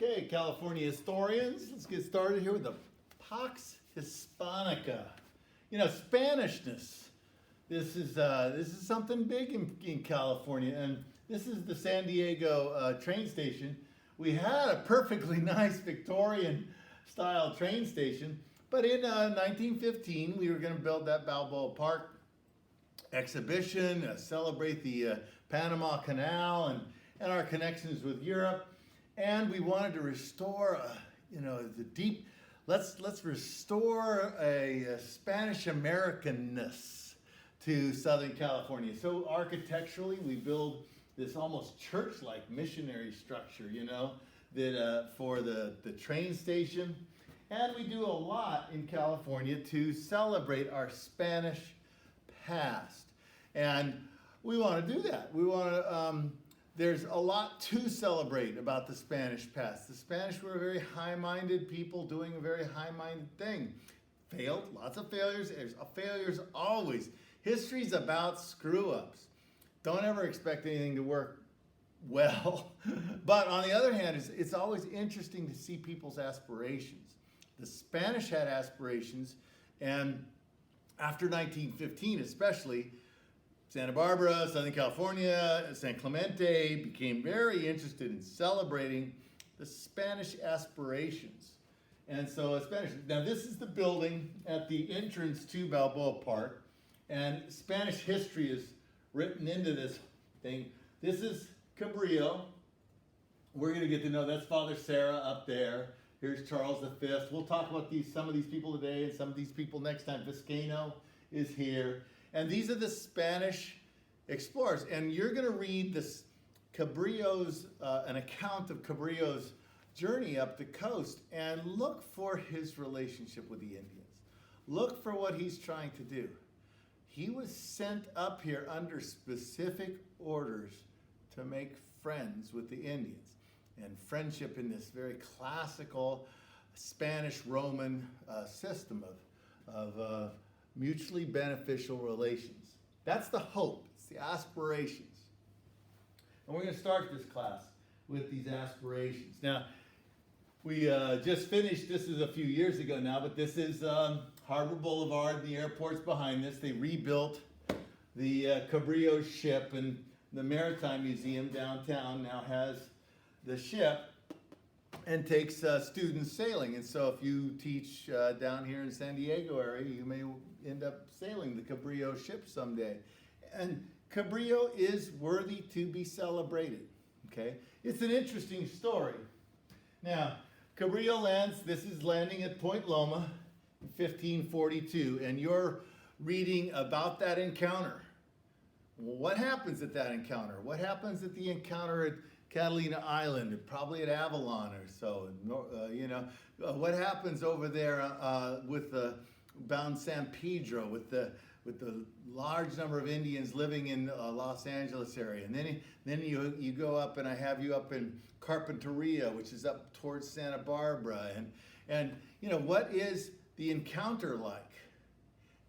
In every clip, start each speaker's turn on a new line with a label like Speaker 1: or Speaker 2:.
Speaker 1: Okay, California historians, let's get started here with the Pax Hispanica. You know, Spanishness. This is something big in California, and this is the San Diego train station. We had a perfectly nice Victorian style train station, but in 1915 we were going to build that Balboa Park exhibition, celebrate the Panama Canal and our connections with Europe. And we wanted to restore, the deep. Let's restore a Spanish Americanness to Southern California. So architecturally, we build this almost church-like missionary structure, that for the train station, and we do a lot in California to celebrate our Spanish past, and we want to do that. We want to. There's a lot to celebrate about the Spanish past. The Spanish were a very high-minded people doing a very high-minded thing. Failed, lots of failures. There's failures always. History's about screw-ups. Don't ever expect anything to work well. But on the other hand, it's always interesting to see people's aspirations. The Spanish had aspirations, and after 1915 especially, Santa Barbara, Southern California, San Clemente became very interested in celebrating the Spanish aspirations. And so now this is the building at the entrance to Balboa Park, and Spanish history is written into this thing. This is Cabrillo. We're going to get to know, that's Father Sarah up there. Here's Charles V. We'll talk about some of these people today and some of these people next time. Vizcaino is here. And these are the Spanish explorers. And you're going to read this Cabrillo's, an account of Cabrillo's journey up the coast, and look for his relationship with the Indians. Look for what he's trying to do. He was sent up here under specific orders to make friends with the Indians. And friendship in this very classical Spanish-Roman system of mutually beneficial relations. That's the hope. It's the aspirations. And we're going to start this class with these aspirations. Now, we just finished, this is a few years ago now, but this is Harbor Boulevard. The airport's behind this. They rebuilt the Cabrillo ship, and the Maritime Museum downtown now has the ship and takes students sailing. And so if you teach down here in San Diego area, you may end up sailing the Cabrillo ship someday. And Cabrillo is worthy to be celebrated, okay? It's an interesting story. Now, Cabrillo lands, this is landing at Point Loma in 1542, and you're reading about that encounter. Well, what happens at that encounter? What happens at the encounter at Catalina Island, probably at Avalon or so, what happens over there with the bound San Pedro with the large number of Indians living in Los Angeles area, and then you go up, and I have you up in Carpinteria, which is up towards Santa Barbara, and what is the encounter like?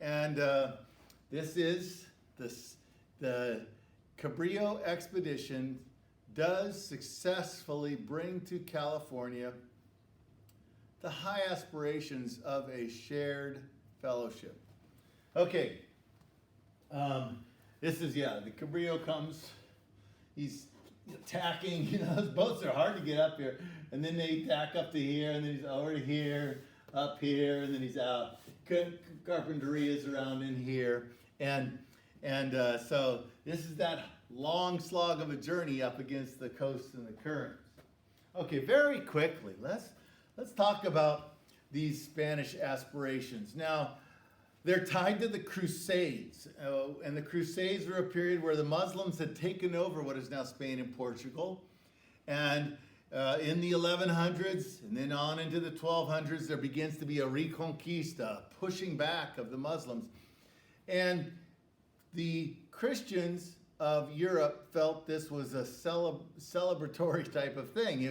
Speaker 1: And this is the Cabrillo expedition does successfully bring to California the high aspirations of a shared fellowship. Okay, this is, the Cabrillo comes, he's tacking, those boats are hard to get up here, and then they tack up to here, and then he's over here, up here, and then he's out. Carpinteria is around in here, and so this is that long slog of a journey up against the coast and the currents. Okay, very quickly, let's talk about these Spanish aspirations. Now, they're tied to the Crusades, and the Crusades were a period where the Muslims had taken over what is now Spain and Portugal, and in the 1100s and then on into the 1200s, there begins to be a reconquista, pushing back of the Muslims, and the Christians of Europe felt this was a celebratory type of thing.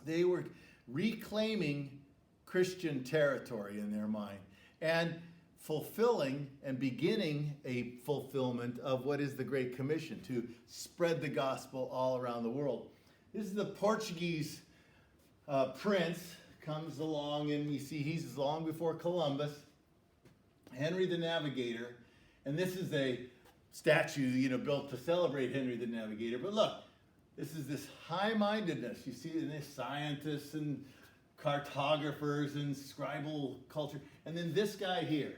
Speaker 1: They were reclaiming Christian territory in their mind and fulfilling and beginning a fulfillment of what is the Great Commission, to spread the gospel all around the world. This is the Portuguese prince comes along, and you see he's long before Columbus, Henry the Navigator, and this is a statue, built to celebrate Henry the Navigator. But look, this is this high-mindedness. You see it in this scientists and cartographers and scribal culture. And then this guy here,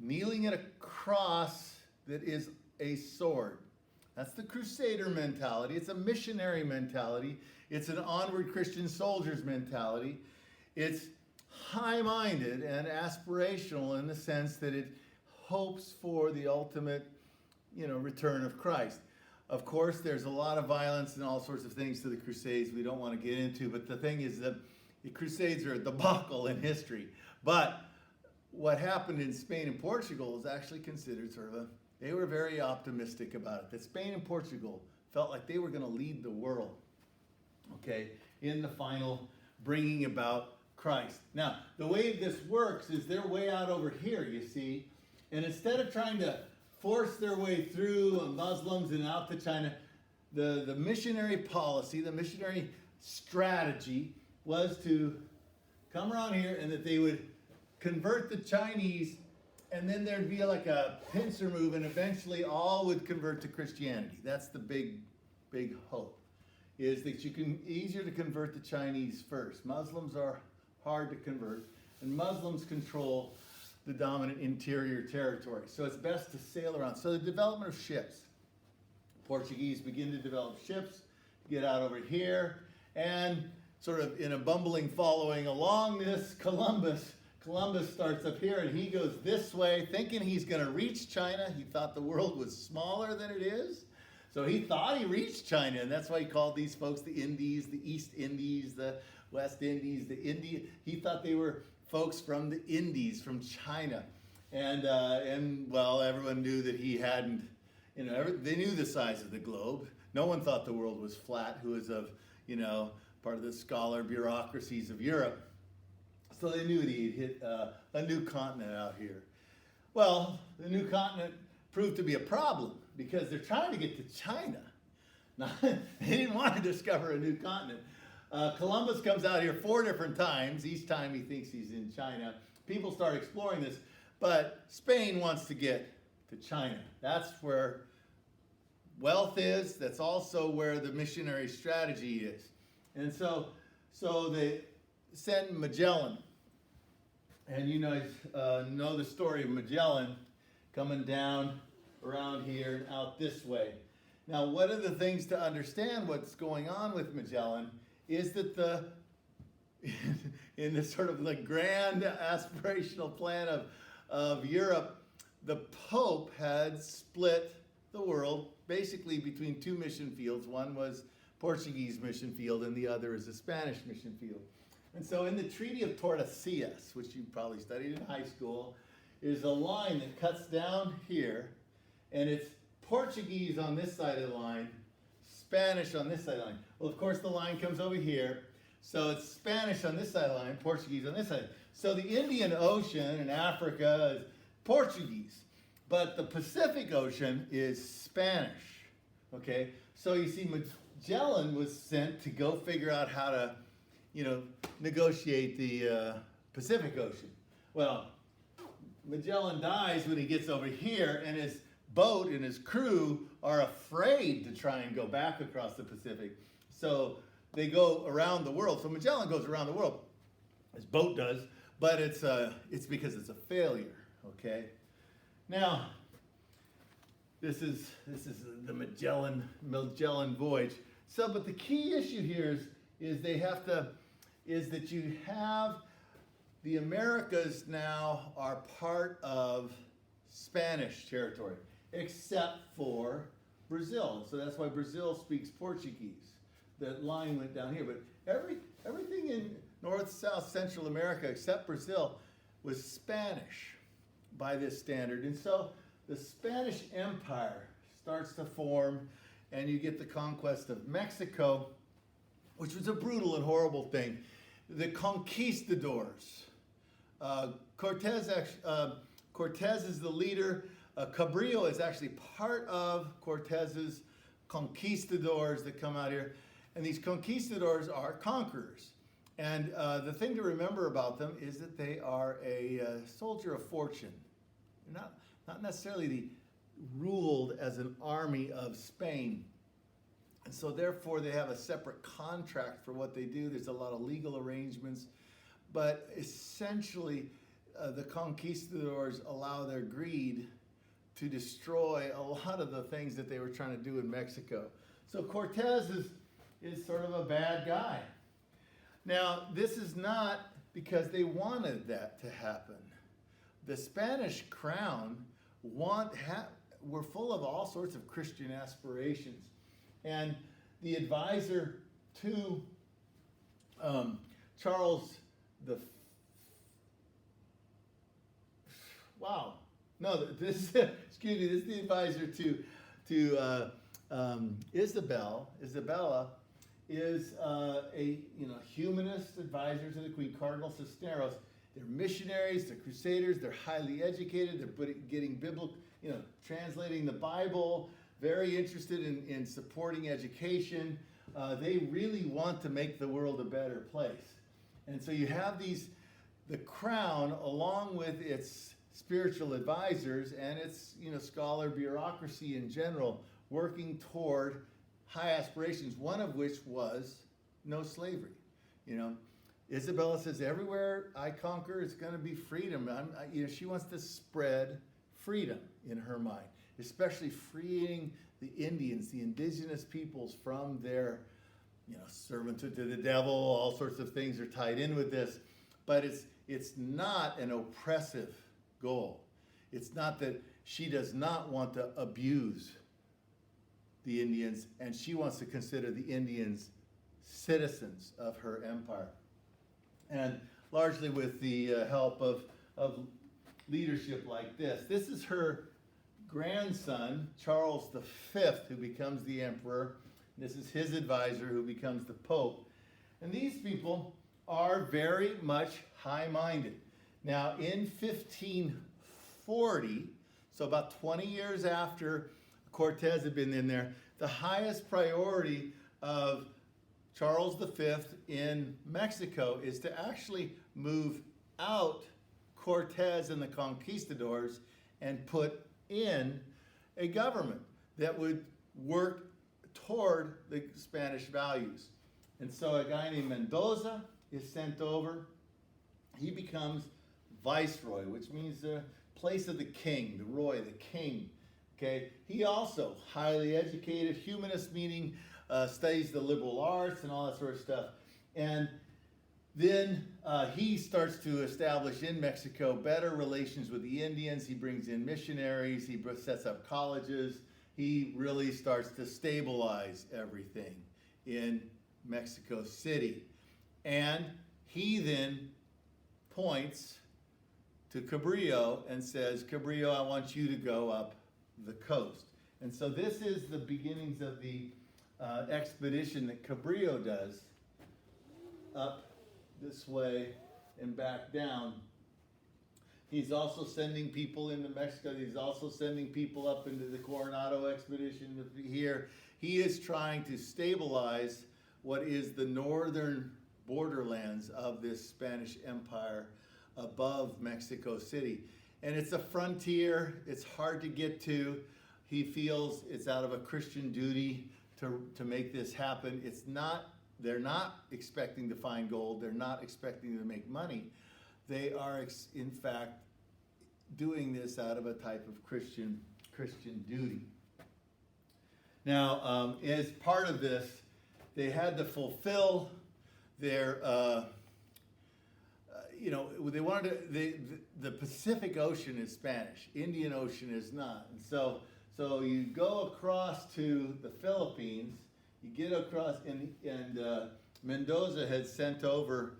Speaker 1: kneeling at a cross that is a sword. That's the Crusader mentality. It's a missionary mentality. It's an onward Christian soldier's mentality. It's high-minded and aspirational in the sense that it hopes for the ultimate, return of Christ. Of course, there's a lot of violence and all sorts of things to the Crusades we don't want to get into, but the thing is that the Crusades are a debacle in history. But what happened in Spain and Portugal is actually considered they were very optimistic about it. That Spain and Portugal felt like they were going to lead the world, in the final bringing about Christ. Now, the way this works is they're way out over here, you see, and instead of trying to force their way through Muslims and out to China, the missionary policy, the missionary strategy was to come around here and that they would convert the Chinese, and then there'd be like a pincer move, and eventually all would convert to Christianity. That's the big hope, is that easier to convert the Chinese first. Muslims are hard to convert, and Muslims control the dominant interior territory. So it's best to sail around. So the development of ships. Portuguese begin to develop ships, get out over here, and sort of in a bumbling following along this, Columbus starts up here, and he goes this way, thinking he's going to reach China. He thought the world was smaller than it is. So he thought he reached China, and that's why he called these folks the Indies, the East Indies, the West Indies, the India. He thought they were folks from the Indies, from China. And well, everyone knew that he hadn't, they knew the size of the globe. No one thought the world was flat, who was of, part of the scholar bureaucracies of Europe. So they knew that he'd hit a new continent out here. Well, the new continent proved to be a problem because they're trying to get to China. Now, they didn't want to discover a new continent. Columbus comes out here 4 different times. Each time he thinks he's in China. People start exploring this, but Spain wants to get to China. That's where wealth is. That's also where the missionary strategy is. And so they send Magellan. And you guys know the story of Magellan coming down around here and out this way. Now, one of the things to understand what's going on with Magellan is that in this sort of like grand aspirational plan of Europe, the Pope had split the world basically between 2 mission fields. One was Portuguese mission field, and the other is a Spanish mission field. And so in the Treaty of Tordesillas, which you probably studied in high school, is a line that cuts down here, and it's Portuguese on this side of the line, Spanish on this side of the line. Well, of course, the line comes over here, so it's Spanish on this side of the line, Portuguese on this side. So the Indian Ocean and Africa is Portuguese, but the Pacific Ocean is Spanish, okay? So you see, Magellan was sent to go figure out how to negotiate the Pacific Ocean. Well, Magellan dies when he gets over here, and his boat and his crew are afraid to try and go back across the Pacific. So they go around the world. So Magellan goes around the world. His boat does, but it's because it's a failure, okay? Now, this is the Magellan voyage. So, but the key issue here is that you have the Americas now are part of Spanish territory, except for Brazil. So that's why Brazil speaks Portuguese. That line went down here, but everything in North, South, Central America except Brazil was Spanish by this standard. And so the Spanish Empire starts to form, and you get the conquest of Mexico, which was a brutal and horrible thing. The Conquistadors. Cortez is the leader. Cabrillo is actually part of Cortez's conquistadors that come out here. And these conquistadors are conquerors. And the thing to remember about them is that they are a soldier of fortune. They're not necessarily ruled as an army of Spain. And so therefore they have a separate contract for what they do. There's a lot of legal arrangements. But essentially, the conquistadors allow their greed to destroy a lot of the things that they were trying to do in Mexico. So Cortez is sort of a bad guy. Now, this is not because they wanted that to happen. The Spanish crown were full of all sorts of Christian aspirations. And the advisor to Charles this is the advisor to Isabella is a humanist advisor to the Queen, Cardinal Cisneros. They're missionaries, they're crusaders, they're highly educated, they're getting biblical, translating the Bible, very interested in supporting education. They really want to make the world a better place. And so you have the crown along with its spiritual advisors and its scholar bureaucracy in general working toward high aspirations, one of which was no slavery. Isabella says, everywhere I conquer, it's going to be freedom. She wants to spread freedom in her mind, especially freeing the Indians, the indigenous peoples, from their servitude to the devil. All sorts of things are tied in with this. But it's not an oppressive goal. It's not that she does not want to abuse the Indians, and she wants to consider the Indians citizens of her empire. And largely with the help of leadership like this. This is her grandson, Charles V, who becomes the emperor. This is his advisor, who becomes the pope. And these people are very much high-minded. Now, in 1540, so about 20 years after Cortez had been in there, the highest priority of Charles V in Mexico is to actually move out Cortez and the conquistadors and put in a government that would work toward the Spanish values. And so a guy named Mendoza is sent over. He becomes viceroy, which means the place of the king, the roy, the king. Okay, he also highly educated, humanist, meaning studies the liberal arts and all that sort of stuff. And then he starts to establish in Mexico better relations with the Indians. He brings in missionaries. He sets up colleges. He really starts to stabilize everything in Mexico City. And he then points to Cabrillo and says, Cabrillo, I want you to go up the coast. And so this is the beginnings of the expedition that Cabrillo does up this way and back down. He's also sending people into Mexico. He's also sending people up into the Coronado expedition here. He is trying to stabilize what is the northern borderlands of this Spanish Empire above Mexico City. And it's a frontier. It's hard to get to. He feels it's out of a Christian duty to make this happen. They're not expecting to find gold. They're not expecting to make money. They are, in fact, doing this out of a type of Christian duty. Now, as part of this, they had to fulfill their, they wanted to, the Pacific Ocean is Spanish. Indian Ocean is not. And so you go across to the Philippines. You get across, and Mendoza had sent over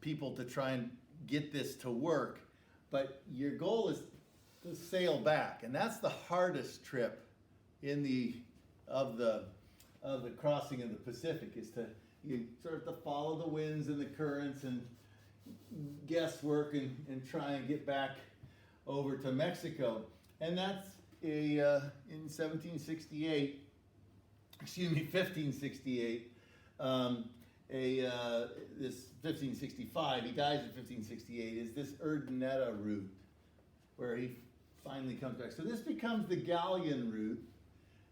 Speaker 1: people to try and get this to work, but your goal is to sail back, and that's the hardest trip of the crossing of the Pacific. Is you sort of to follow the winds and the currents and guesswork and try and get back over to Mexico, and that's in 1568, this 1565, he dies in 1568, is this Urdaneta route, where he finally comes back. So this becomes the galleon route.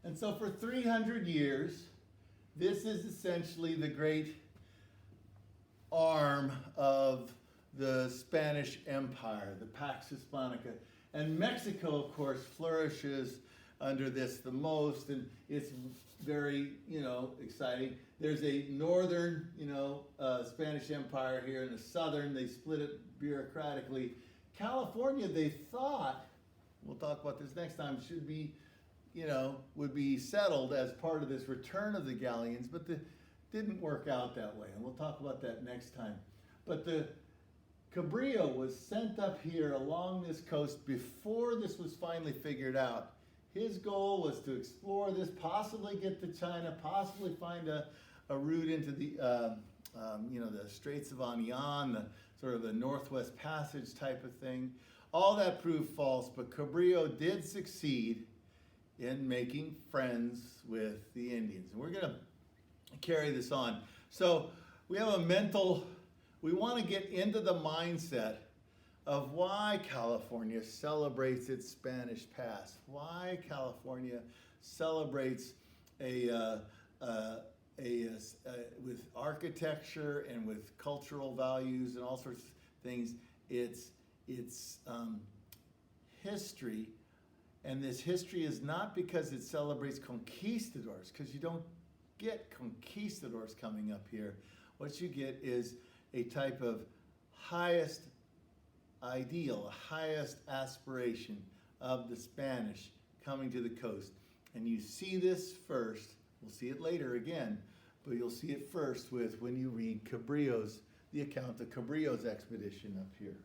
Speaker 1: And so for 300 years, this is essentially the great arm of the Spanish Empire, the Pax Hispanica. And Mexico, of course, flourishes under this the most, and it's very, exciting. There's a northern, Spanish Empire here, and a southern. They split it bureaucratically. California, they thought, we'll talk about this next time, should be, would be settled as part of this return of the galleons, but it didn't work out that way, and we'll talk about that next time. But the Cabrillo was sent up here along this coast before this was finally figured out. His goal was to explore this, possibly get to China, possibly find a route into the, the Straits of Anian, the sort of the Northwest Passage type of thing. All that proved false, but Cabrillo did succeed in making friends with the Indians. And we're going to carry this on. So we have we want to get into the mindset of why California celebrates its Spanish past, why California celebrates with architecture and with cultural values and all sorts of things, its history. And this history is not because it celebrates conquistadors, because you don't get conquistadors coming up here. What you get is a type of highest ideal, a highest aspiration of the Spanish coming to the coast. And you see this first, we'll see it later again, but you'll see it first when you read the account of Cabrillo's expedition up here.